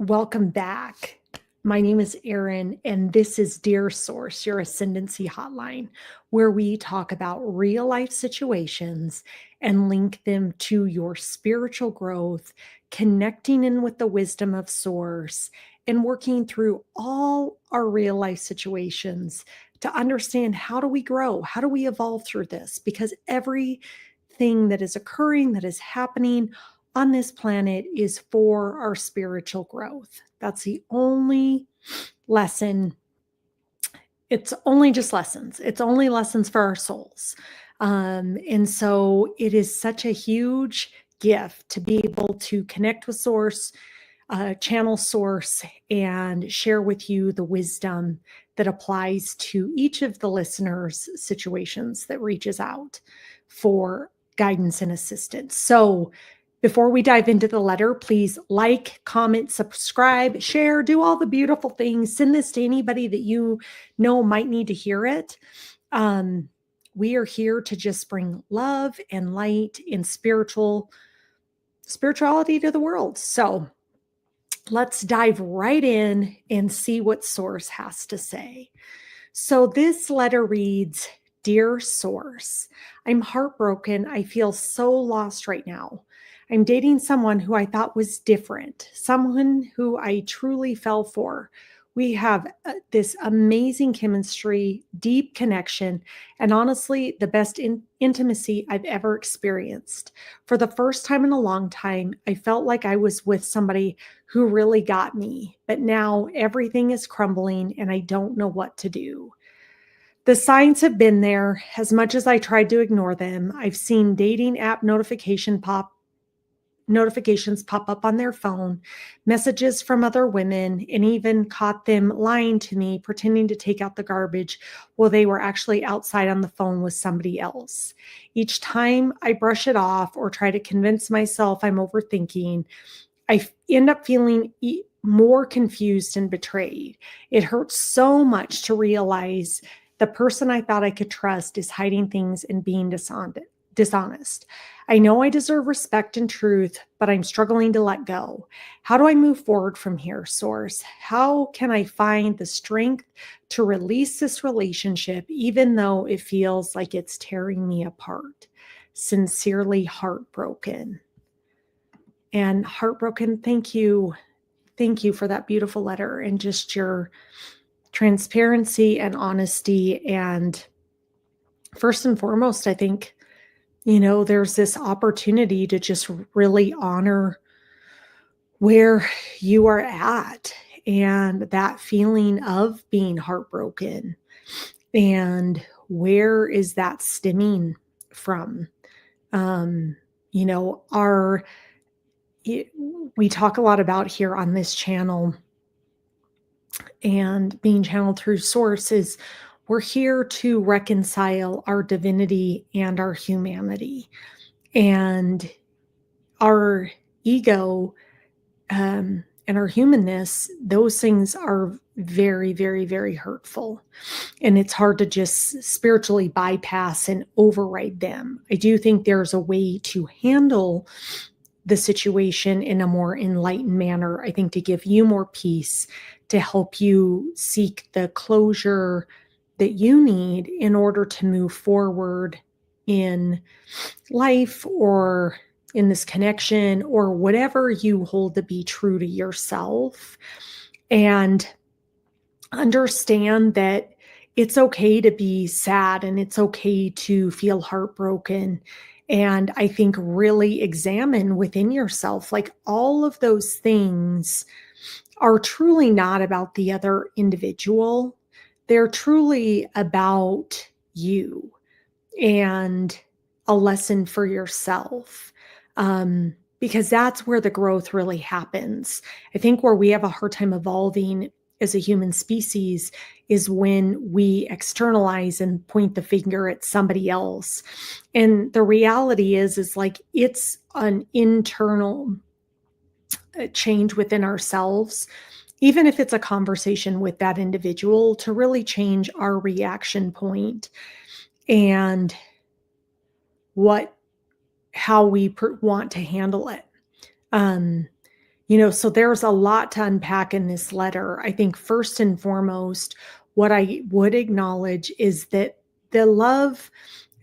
Welcome back. My name is Erin, and this is Dear Source, your ascendancy hotline, where we talk about real life situations and link them to your spiritual growth, connecting in with the wisdom of Source, and working through all our real life situations to understand how do we grow? How do we evolve through this? Because everything that is occurring, that is happening, on this planet is for our spiritual growth. That's the only lesson. It's only just lessons. It's only lessons for our souls. And so it is such a huge gift to be able to connect with Source, channel Source, and share with you the wisdom that applies to each of the listeners' situations that reaches out for guidance and assistance. So before we dive into the letter, please like, comment, subscribe, share, do all the beautiful things. Send this to anybody that you know might need to hear it. We are here to just bring love and light and spirituality to the world. So let's dive right in and see what Source has to say. So this letter reads, Dear Source, I'm heartbroken. I feel so lost right now. I'm dating someone who I thought was different, someone who I truly fell for. We have this amazing chemistry, deep connection, and honestly, the best intimacy I've ever experienced. For the first time in a long time, I felt like I was with somebody who really got me, but now everything is crumbling and I don't know what to do. The signs have been there as much as I tried to ignore them. I've seen dating app notifications pop up on their phone, messages from other women, and even caught them lying to me, pretending to take out the garbage while they were actually outside on the phone with somebody else. Each time I brush it off or try to convince myself I'm overthinking, I end up feeling more confused and betrayed. It hurts so much to realize the person I thought I could trust is hiding things and being dishonest. I know I deserve respect and truth, but I'm struggling to let go. How do I move forward from here, Source? How can I find the strength to release this relationship, even though it feels like it's tearing me apart? Sincerely, Heartbroken. And Heartbroken, thank you. Thank you for that beautiful letter and just your transparency and honesty. And first and foremost, I think, there's this opportunity to just really honor where you are at and that feeling of being heartbroken. And where is that stemming from? We talk a lot about here on this channel and being channeled through Source is we're here to reconcile our divinity and our humanity. And our ego and our humanness, those things are very, very, very hurtful. And it's hard to just spiritually bypass and override them. I do think there's a way to handle the situation in a more enlightened manner, I think, to give you more peace, to help you seek the closure that you need in order to move forward in life or in this connection or whatever you hold to be true to yourself. And understand that it's okay to be sad and it's okay to feel heartbroken. And I think really examine within yourself, like all of those things are truly not about the other individual. They're truly about you and a lesson for yourself. Because that's where the growth really happens. I think where we have a hard time evolving as a human species is when we externalize and point the finger at somebody else. And the reality is like it's an internal change within ourselves, even if it's a conversation with that individual, to really change our reaction point and how we want to handle it. So there's a lot to unpack in this letter. I think first and foremost, what I would acknowledge is that the love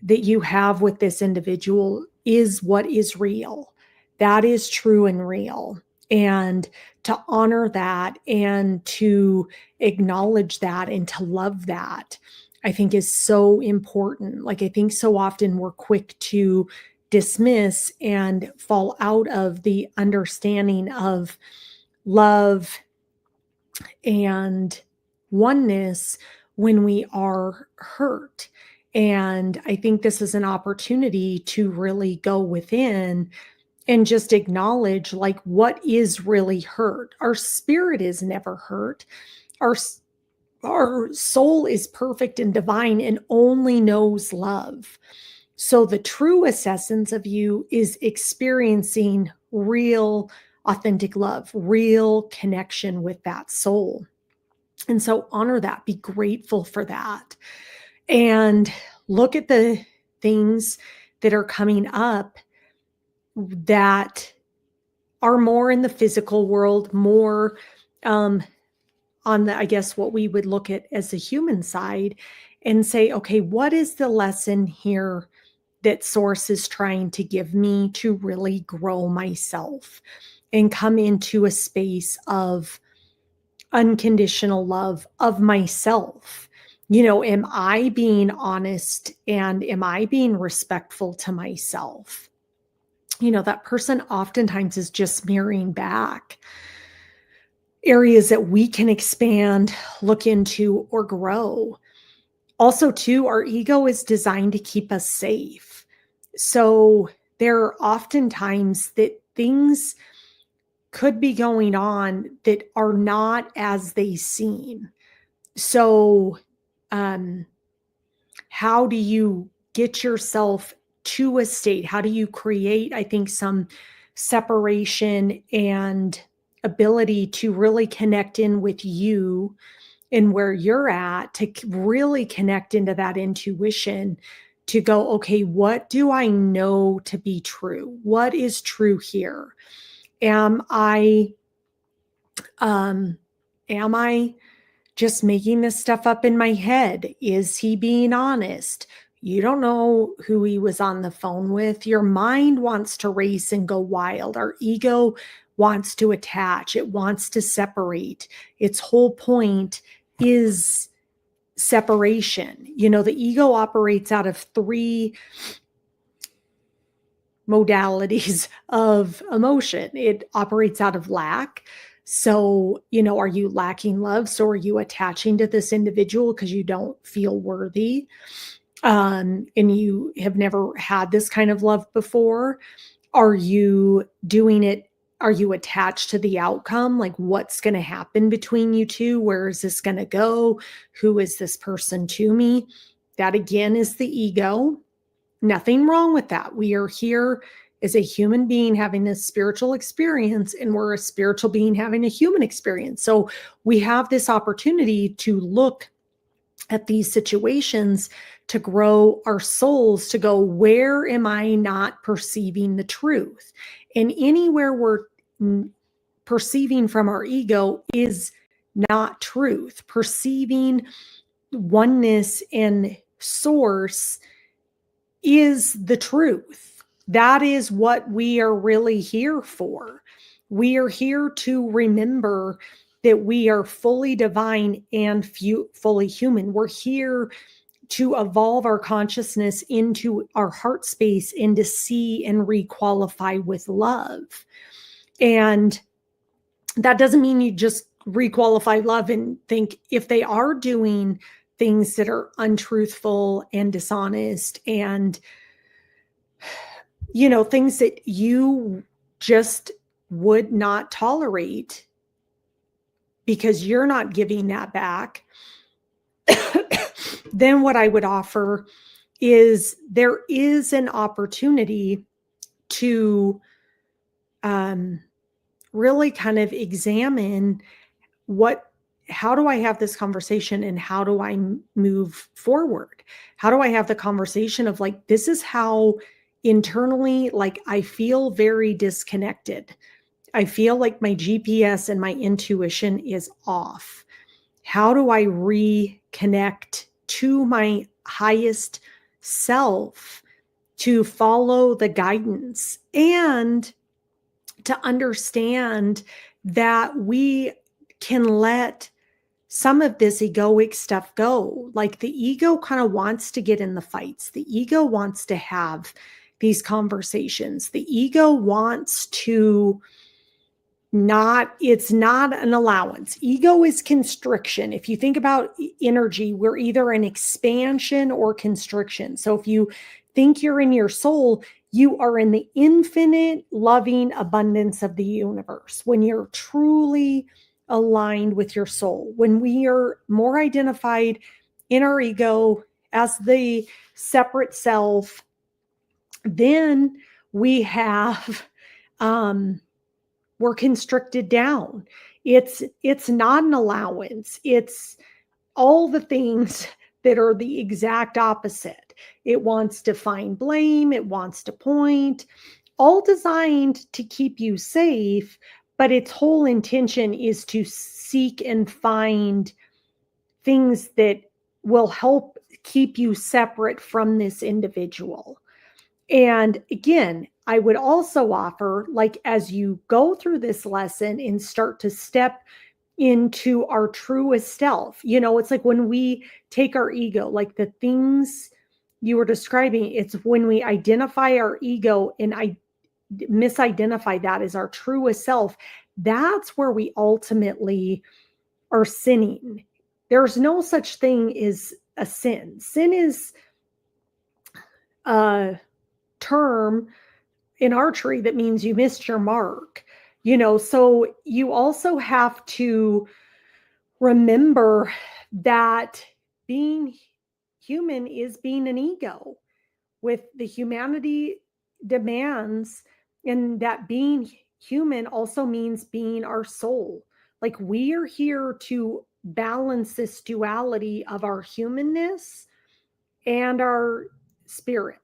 that you have with this individual is what is real. That is true and real. And to honor that and to acknowledge that and to love that, I think is so important. Like, I think so often we're quick to dismiss and fall out of the understanding of love and oneness when we are hurt. And I think this is an opportunity to really go within and just acknowledge, like, what is really hurt. Our spirit is never hurt. Our our soul is perfect and divine and only knows love. So the truest essence of you is experiencing real, authentic love, real connection with that soul. And so honor that, be grateful for that. And look at the things that are coming up that are more in the physical world, more on the, I guess, what we would look at as the human side and say, okay, what is the lesson here that Source is trying to give me to really grow myself and come into a space of unconditional love of myself? Am I being honest and am I being respectful to myself? That person oftentimes is just mirroring back areas that we can expand, look into, or grow. Also, too, our ego is designed to keep us safe. So there are often times that things could be going on that are not as they seem. So, how do you get yourself to a state? How do you create, I think, some separation and ability to really connect in with you and where you're at, to really connect into that intuition, to go, okay, what do I know to be true? What is true here? Am I am I just making this stuff up in my head? Is he being honest? You don't know who he was on the phone with. Your mind wants to race and go wild. Our ego wants to attach. It wants to separate. Its whole point is separation. The ego operates out of three modalities of emotion. It operates out of lack. So, are you lacking love? So are you attaching to this individual because you don't feel worthy? And you have never had this kind of love before? Are you doing it? Are you attached to the outcome? Like, what's going to happen between you two? Where is this going to go? Who is this person to me? That again is the ego. Nothing wrong with that. We are here as a human being having a spiritual experience, and we're a spiritual being having a human experience. So we have this opportunity to look at these situations to grow our souls, to go, where am I not perceiving the truth? And anywhere we're perceiving from our ego is not truth. Perceiving oneness and source is the truth. That is what we are really here for. We are here to remember that we are fully divine and fully human. We're here to evolve our consciousness into our heart space and to see and requalify with love. And that doesn't mean you just requalify love and think, if they are doing things that are untruthful and dishonest and, things that you just would not tolerate because you're not giving that back, then what I would offer is there is an opportunity to really kind of examine how do I have this conversation and how do I move forward? How do I have the conversation of, like, this is how internally, like, I feel very disconnected. I feel like my GPS and my intuition is off. How do I reconnect to my highest self to follow the guidance and to understand that we can let some of this egoic stuff go? Like the ego kind of wants to get in the fights. The ego wants to have these conversations. The ego wants to it's not an allowance. Ego is constriction. If you think about energy, we're either in expansion or constriction. So if you think you're in your soul, you are in the infinite loving abundance of the universe. When you're truly aligned with your soul, when we are more identified in our ego as the separate self, then we have we're constricted down. It's not an allowance. It's all the things that are the exact opposite. It wants to find blame, it wants to point, all designed to keep you safe, but its whole intention is to seek and find things that will help keep you separate from this individual. And again, I would also offer, like, as you go through this lesson and start to step into our truest self, it's like when we take our ego, like the things you were describing, it's when we identify our ego and I misidentify that as our truest self, that's where we ultimately are sinning. There's no such thing as a sin. Sin is a term in archery that means you missed your mark. So you also have to remember that being human is being an ego with the humanity demands, and that being human also means being our soul. Like we are here to balance this duality of our humanness and our spirit,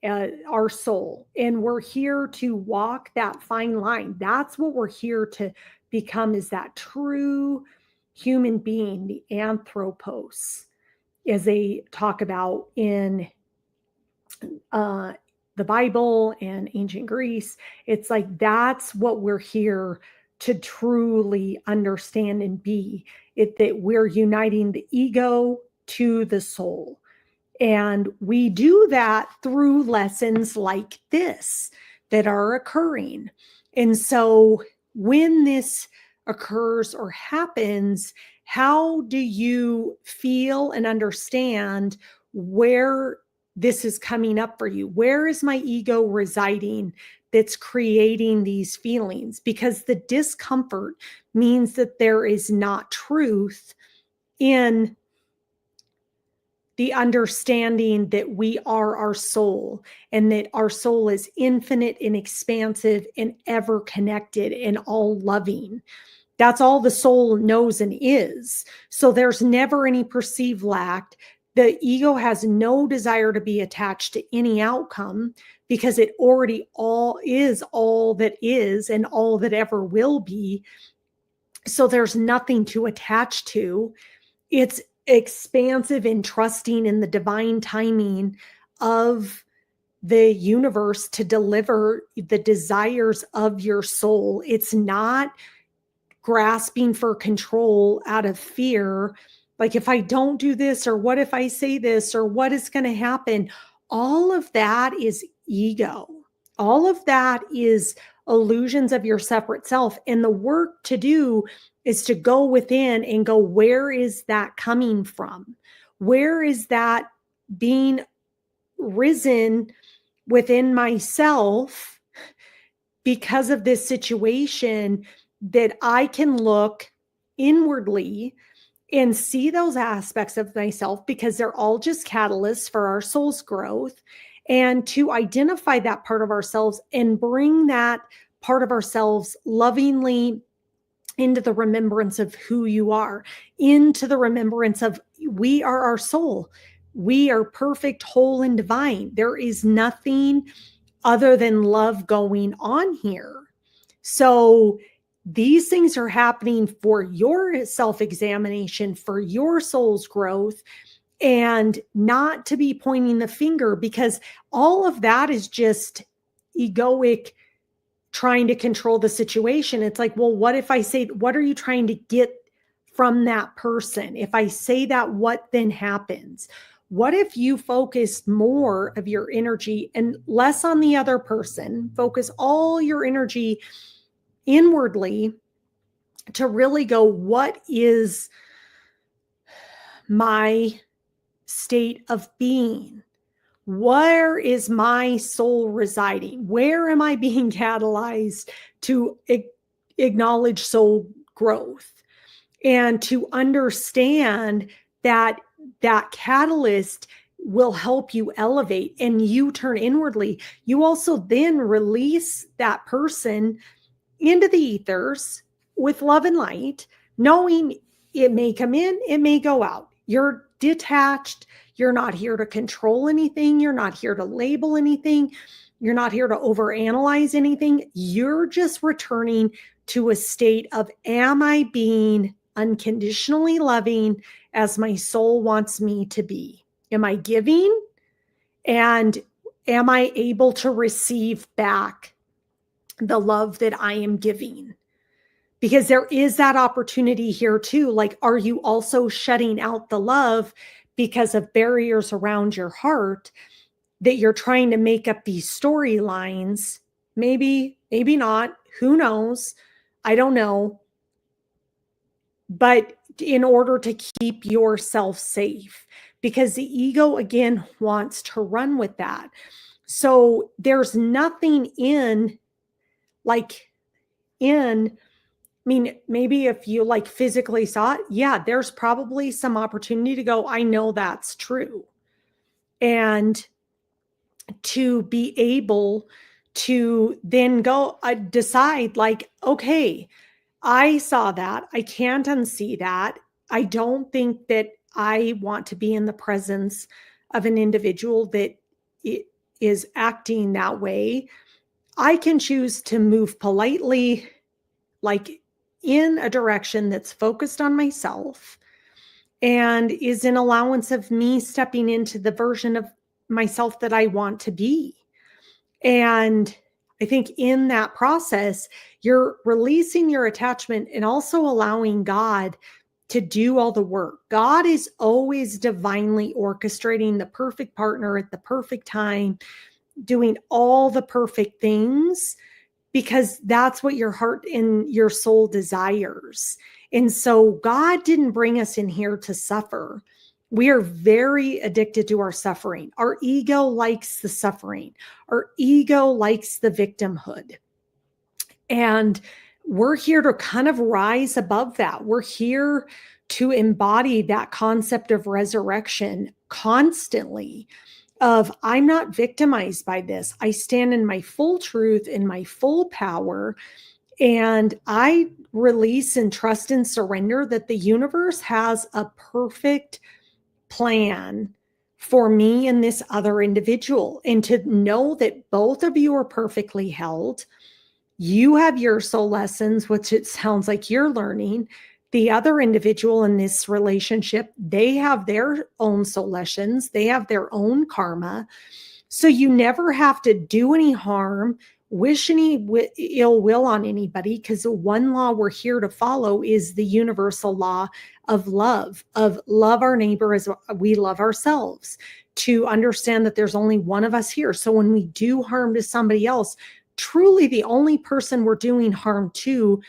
our soul. And we're here to walk that fine line. That's what we're here to become, is that true human being, the anthropos, as they talk about in the Bible and ancient Greece. It's like that's what we're here to truly understand and be. That we're uniting the ego to the soul. And we do that through lessons like this that are occurring. And so when this occurs or happens, how do you feel and understand where this is coming up for you? Where is my ego residing that's creating these feelings? Because the discomfort means that there is not truth in the understanding that we are our soul and that our soul is infinite and expansive and ever connected and all loving. That's all the soul knows and is. So there's never any perceived lack. The ego has no desire to be attached to any outcome because it already all that is and all that ever will be. So there's nothing to attach to. It's expansive and trusting in the divine timing of the universe to deliver the desires of your soul. It's not grasping for control out of fear. Like, if I don't do this, or what if I say this, or what is going to happen? All of that is ego. All of that is illusions of your separate self. And the work to do is to go within and go, where is that coming from? Where is that being risen within myself because of this situation, that I can look inwardly and see those aspects of myself, because they're all just catalysts for our soul's growth, and to identify that part of ourselves and bring that part of ourselves lovingly into the remembrance of who you are, into the remembrance of we are our soul. We are perfect, whole, and divine. There is nothing other than love going on here. So these things are happening for your self-examination, for your soul's growth, and not to be pointing the finger, because all of that is just egoic trying to control the situation. It's like, well, what if I say, what are you trying to get from that person? If I say that, what then happens? What if you focus more of your energy and less on the other person, focus all your energy inwardly to really go, what is my state of being? Where is my soul residing? Where am I being catalyzed to acknowledge soul growth and to understand that that catalyst will help you elevate and you turn inwardly? You also then release that person into the ethers with love and light, knowing it may come in, it may go out. You're detached. You're not here to control anything. You're not here to label anything. You're not here to overanalyze anything. You're just returning to a state of, am I being unconditionally loving as my soul wants me to be? Am I giving? And am I able to receive back the love that I am giving? Because there is that opportunity here too. Like, are you also shutting out the love because of barriers around your heart that you're trying to make up these storylines? Maybe, maybe not. Who knows? I don't know. But in order to keep yourself safe, because the ego, again, wants to run with that. So there's nothing I mean, maybe if you like physically saw it, yeah, there's probably some opportunity to go, I know that's true. And to be able to then go decide like, okay, I saw that. I can't unsee that. I don't think that I want to be in the presence of an individual that is acting that way. I can choose to move politely, like in a direction that's focused on myself and is an allowance of me stepping into the version of myself that I want to be. And I think in that process, you're releasing your attachment and also allowing God to do all the work. God is always divinely orchestrating the perfect partner at the perfect time, doing all the perfect things, because that's what your heart and your soul desires. And so God didn't bring us in here to suffer. We are very addicted to our suffering. Our ego likes the suffering. Our ego likes the victimhood. And we're here to kind of rise above that. We're here to embody that concept of resurrection constantly. Of, I'm not victimized by this. I stand in my full truth, in my full power, and I release and trust and surrender that the universe has a perfect plan for me and this other individual. And to know that both of you are perfectly held. You have your soul lessons, which it sounds like you're learning. The other individual in this relationship, they have their own soul lessons. They have their own karma. So you never have to do any harm, wish any ill will on anybody, because the one law we're here to follow is the universal law of love our neighbor as we love ourselves, to understand that there's only one of us here. So when we do harm to somebody else, truly the only person we're doing harm to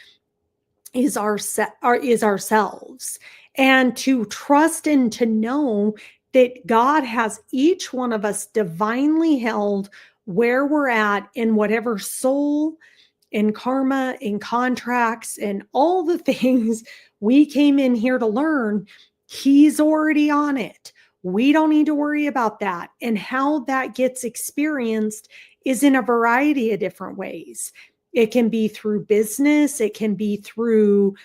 is ourselves. And to trust and to know that God has each one of us divinely held where we're at in whatever soul and karma and contracts and all the things we came in here to learn. He's already on it. We don't need to worry about that. And how that gets experienced is in a variety of different ways. It can be through business. It can be through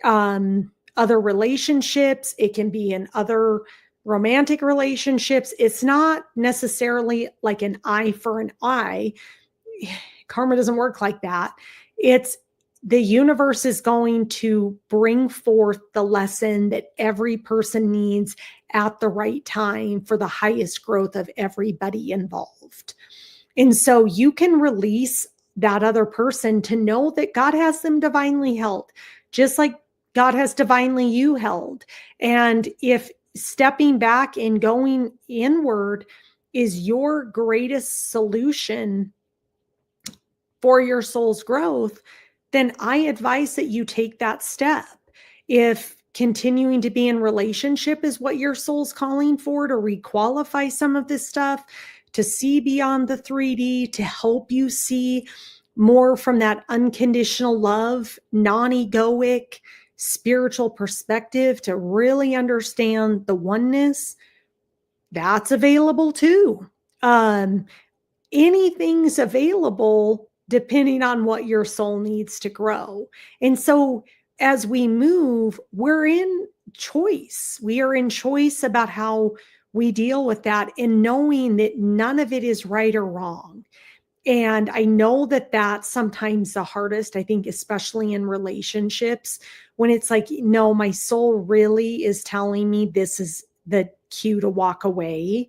other relationships. It can be in other romantic relationships. It's not necessarily like an eye for an eye. Karma doesn't work like that. It's the universe is going to bring forth the lesson that every person needs at the right time for the highest growth of everybody involved. And so you can release that other person to know that God has them divinely held, just like God has divinely you held. And if stepping back and going inward is your greatest solution for your soul's growth, then I advise that you take that step. If continuing to be in relationship is what your soul's calling for, to requalify some of this stuff, to see beyond the 3D, to help you see more from that unconditional love, non-egoic, spiritual perspective, to really understand the oneness, that's available too. Anything's available depending on what your soul needs to grow. And so as we move, we're in choice. We are in choice about how we deal with that, and knowing that none of it is right or wrong. And I know that that's sometimes the hardest, I think, especially in relationships, when it's like, no, my soul really is telling me this is the cue to walk away.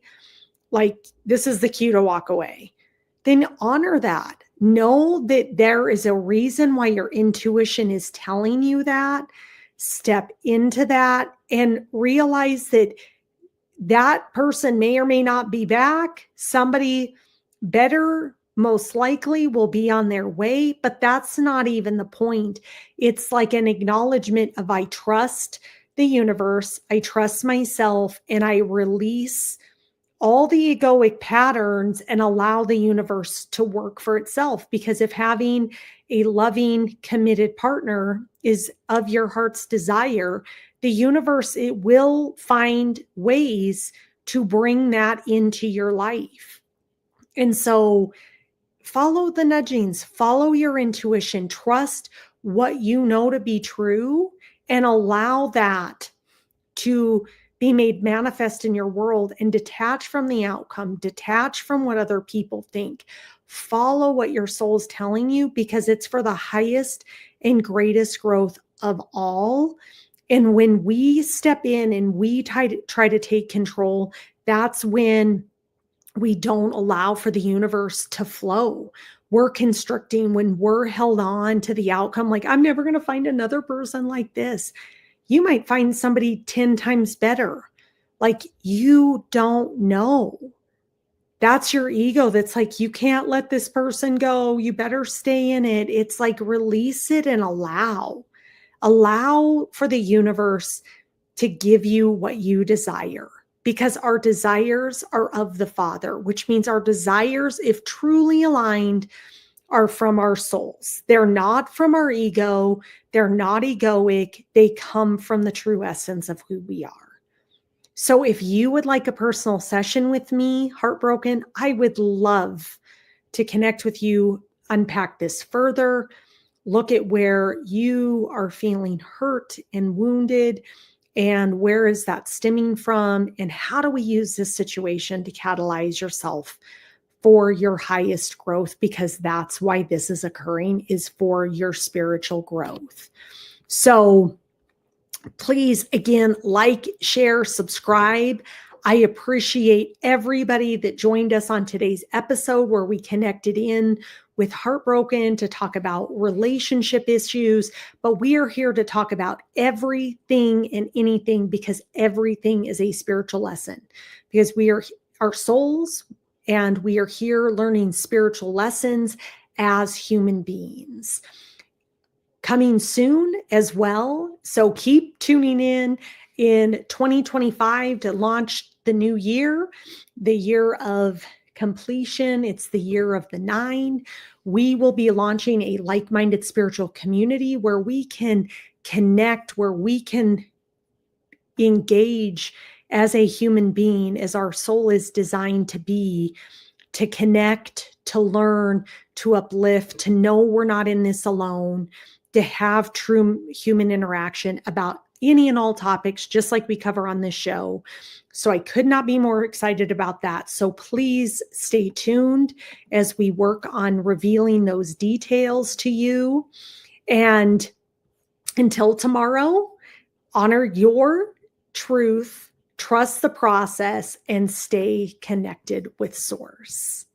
Like, this is the cue to walk away. Then honor that. Know that there is a reason why your intuition is telling you that. Step into that and realize that that person may or may not be back. Somebody better, most likely, will be on their way, but that's not even the point. It's like an acknowledgement of, I trust the universe, I trust myself, and I release all the egoic patterns and allow the universe to work for itself. Because if having a loving, committed partner is of your heart's desire, the universe, it will find ways to bring that into your life. And so follow the nudgings, follow your intuition, trust what you know to be true, and allow that to be made manifest in your world, and detach from the outcome, detach from what other people think. Follow what your soul's telling you, because it's for the highest and greatest growth of all. And when we step in and we try to take control, that's when we don't allow for the universe to flow. We're constricting when we're held on to the outcome. Like, I'm never going to find another person like this. You might find somebody 10 times better. Like, you don't know. That's your ego. That's like, you can't let this person go. You better stay in it. It's like, release it and allow for the universe to give you what you desire, because our desires are of the Father, which means our desires, if truly aligned, are from our souls. They're not from our ego. They're not egoic. They come from the true essence of who we are. So if you would like a personal session with me, Heartbroken, I would love to connect with you, unpack this further, look at where you are feeling hurt and wounded, and where is that stemming from, and how do we use this situation to catalyze yourself for your highest growth, because that's why this is occurring, is for your spiritual growth. So please, again, like, share, subscribe. I appreciate everybody that joined us on today's episode, where we connected in with Heartbroken to talk about relationship issues, but we are here to talk about everything and anything, because everything is a spiritual lesson, because we are our souls, and we are here learning spiritual lessons as human beings. Coming soon as well. So keep tuning in 2025 to launch the new year, the year of completion. It's the year of the 9. We will be launching a like-minded spiritual community where we can connect, where we can engage as a human being, as our soul is designed to be, to connect, to learn, to uplift, to know we're not in this alone, to have true human interaction about any and all topics, just like we cover on this show. So I could not be more excited about that. So please stay tuned as we work on revealing those details to you. And until tomorrow, honor your truth, trust the process, and stay connected with Source.